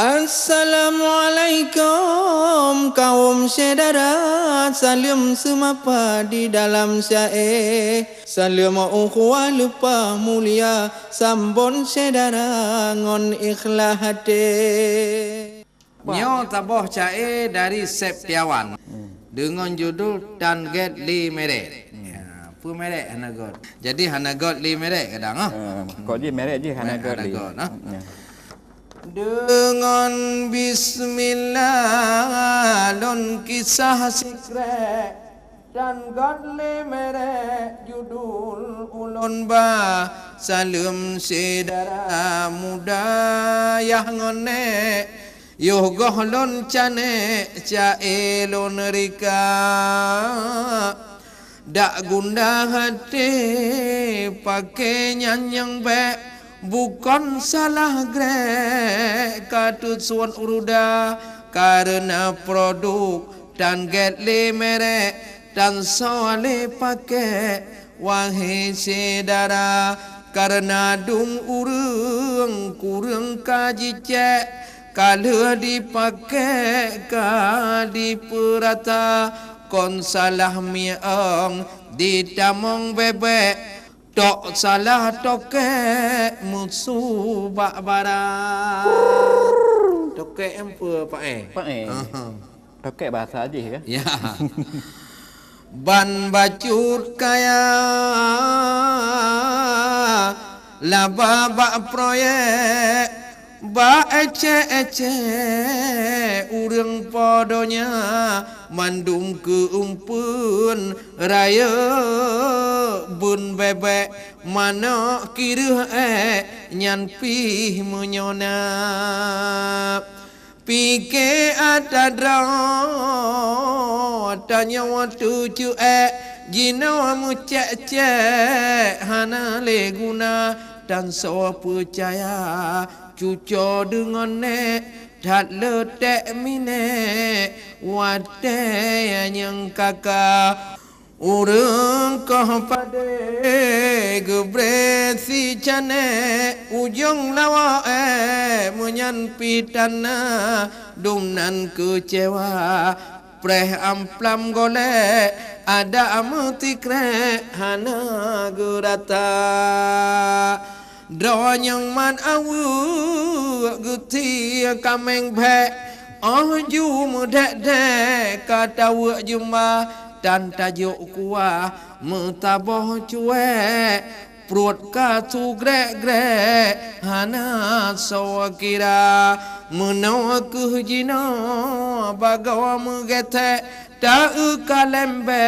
Assalamualaikum kaum saudara, salam semapa di dalam syair. Salam ukhuwah lupa mulia, sambon saudara ngon ikhlas hati. Nyo taboh syair dari Septiawan dengan judul Tan Get Li Merek. Apa merek Hanagot? Jadi Hanagot Li Merek kadang kok dia merek je Hanagot Li. Dengan bismillah lon kisah secret dan godly merek judul ulun ba salam saudara muda yah ngone yoh gohlon cane caelon rika dak gundah hati pakai nyanyang be bukan salah grek katut suan uruda karena produk dan get le merek dan soale pakai wahai saudara karena dung urung kurang kaji cek kalau dipakai ka diperata kon salah miang ditamong bebek tok salah tokek musuh bak barang. Tokek apa Pak Tokek bahasa aja kan? Ya. Ban bacut kaya laba bak proyek ba ece urang podonya mandum keumpun raya bun bebek mana kira nyan pih menyona pike ada dra tanya waktu cu jina mu cek hana le guna dan so percaya cuco dengan nek dat letek mine wate yang kakak urang kau pada gebre si cane ujung lawa menyan pitana dumnan kecewa preh amplam golek ada amutikre hana gerata draw yang man awu guti kameng bhe ju mudek dek kata wa jumba dan tajuk kuah metaboh cuek perut katu grek hana sawakira menawa kehjina bagawa megete tak kalembe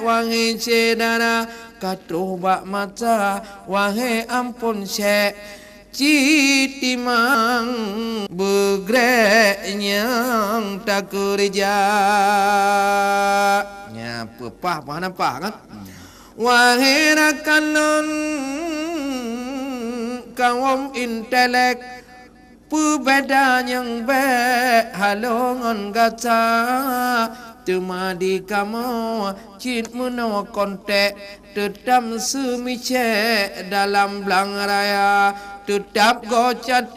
wangi cedara katobak mata wahai ampun syek citimang begrek yang tak kerja nya pepah apa nampak kan wahai rakalon kaum intelek perbeda yang baik halongan gata temadi kamu cint menawa kontek tetap semice dalam belang raya tetap gocat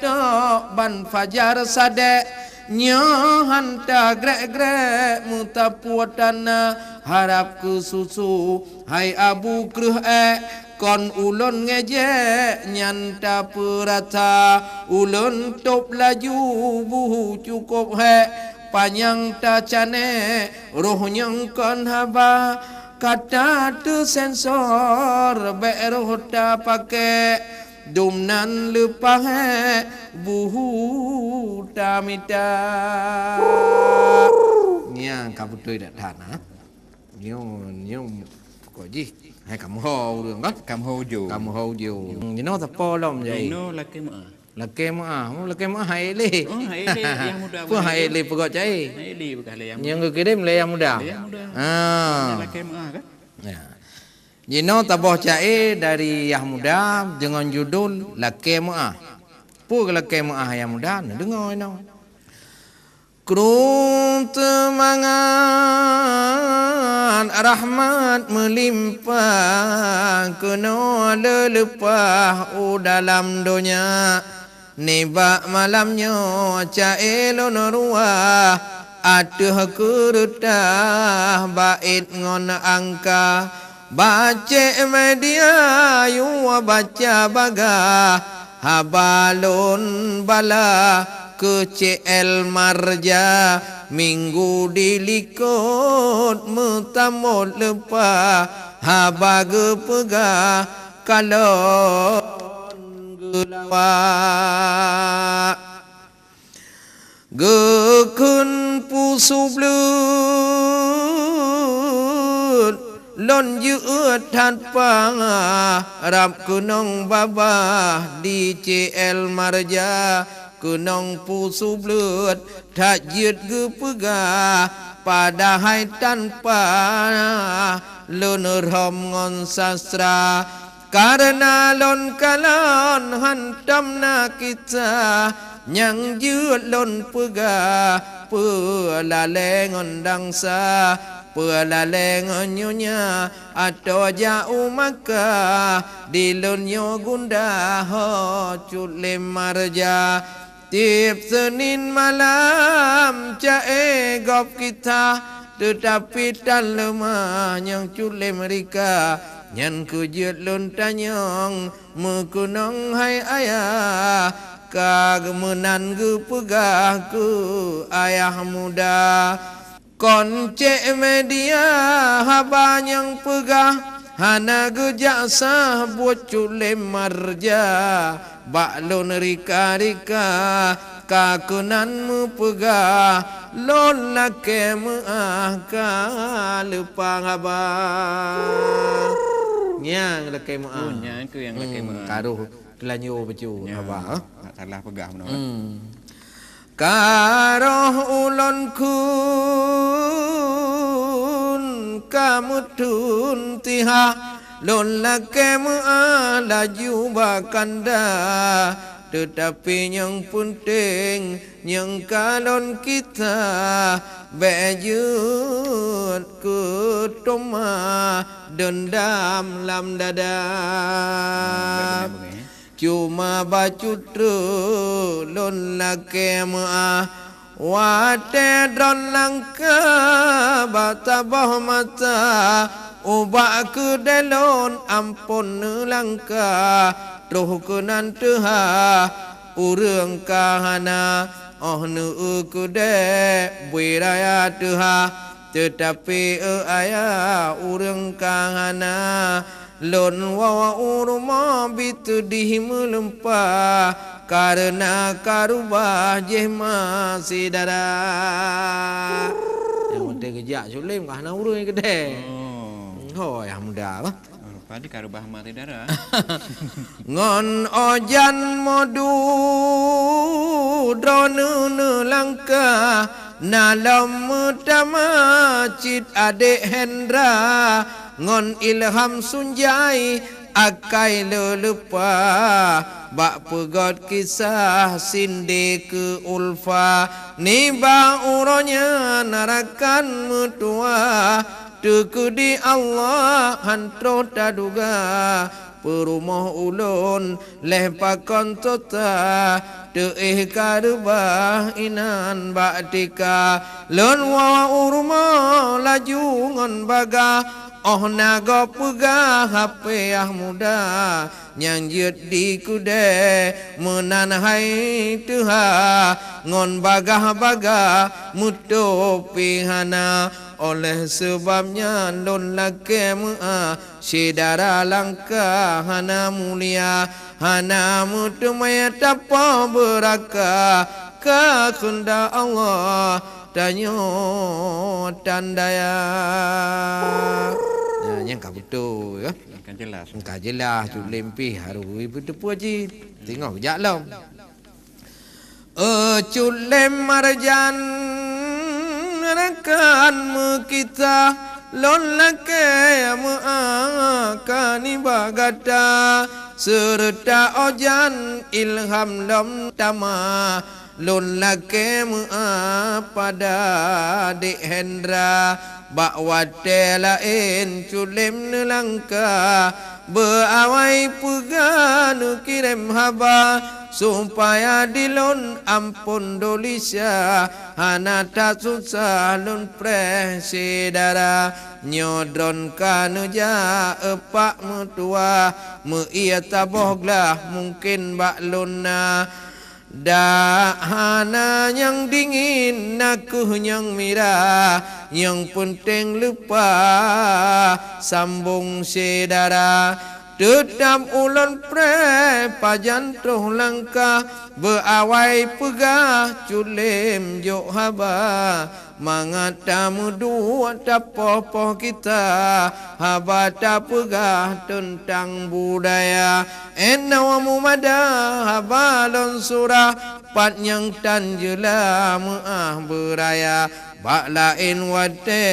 ban fajar sadek nyohan ta grek-grek mutapuatana harap ke susu hai abu kruh kon ulun ngeje nyanta perata ulun top laju buhu cukup panjang ta cane rohnya kon haba kata tu sensor be roh ta pakai dumnan lupa buhu ta mita nya kabutoi dak thana nyo ko ji hai kam ho đường đó Kam ho ju you know the polom vậy no laki ma hai li hai li yang muda pu hai li pegok cai hai li bekas le yang yang kirim le yang muda laki kan ya Jino taboh cai dari yang muda dengan judul laki mu'ah. Pu laki mu'ah yang muda dengar no. Krum temangan rahmat melimpah kena lelepah dalam dunia Nibak malamnya cae lon ruah Aduh kurudah bait ngon angka Baca media yu baca baga Habalon bala ke CL Marja Minggu dilikut mutamut lepa Habaga pega kalau gelawa Gekun pusu blut Lon yeut tanpa Rap kunong babah di CL Marja Kunong pusu blut tak yeut gepega Padahal tanpa Lon rom ngon sastra Karena lon kalon hantam na kita Nyang yeut lon pega Pelale ngon dangsa Pelale ngon nyonya Atau jauh maka Di lon nyo gunda Ho Culim Marja Tiap Senin malam Cae gop kita Tetapi tan lemah Yang Culim mereka Nyan kujut lon tanyong Mekunong hai ayah Kagemenan ge pegah ku ayah muda Konce media haba yang pegah Hana ge jaksa buat Culim Marja Baklon rika-rika Kakunan mu pegah Lon lake meah ka lepang haba Nyang lake meah Punya itu yang laki mah. Karuh kelanyo becu haba Tak salah pegah mana. Karoh ulon kun kamutun tiha lon lake meah laju bakanda Tetapi yang penting yang kalon kita bejut kutoma dendam lam dada Cuma bacut lon lake meah Wate dron langka batabah mata Ubak ke delon ampun langka Roh kenan teha urang kahana Oh nu kude buiraya teha Tetapi ayah urang kahana Lon wawa urma bitu dihimu lempah Karena karubah jeh masih darah Yang penting kejak Culim kahana urang gede Oh ya muda apa Padi karubah mati darah. Ngon ojan modu drone langka Nalam utama cit adek Hendra Ngon Ilham Sunjai akai lelepa Bak pegot kisah sinde ke Ulfa Niba uronya narakan mutua Tukudi Allah hantro taduga Perumah ulun leh pakon tota Teih karubah inan baktika Lon wawa urma laju ngon baga Oh naga pegah hape ah muda Nyang jut di kude menanhai tuha Ngon bagah-bagah mutopi hana Oleh sebabnya lon lake mu'ah Sidara langkah hana mulia Hana mutu maya tapa beraka Kakunda Allah Tanyo tandaya Yang kau betul ya Kan jelas. Engkau jelas Culim pi harui betul haji Tengok kejap lah Culim marjan Rekan kita Lon lake Kani bagata Serta ojan Ilham lam tama Lon lake pada Dek Hendra Bak wate lain Culim nelangka berawai peganu kirim haba supaya dilun ampun dolisya hana tak susah lun presidara nyodron kanu ja epak mutua me ia tabohlah mungkin bak luna dah hana yang dingin aku yang mira yang penting lupa sambung sedara tetap ulun pre pajantuh langkah berawai pegah culim jok haba mangatamu dua tapoh kita haba tak pegah tentang budaya enawamu mada haba lon surah pat yang tanjela maah beraya bak lain wate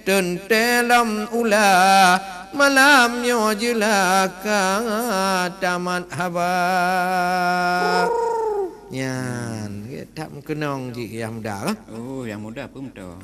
tentelam ulah malamnya jelaka tamat haba yan tak kenong ji yang muda Oh, yang muda pun betul.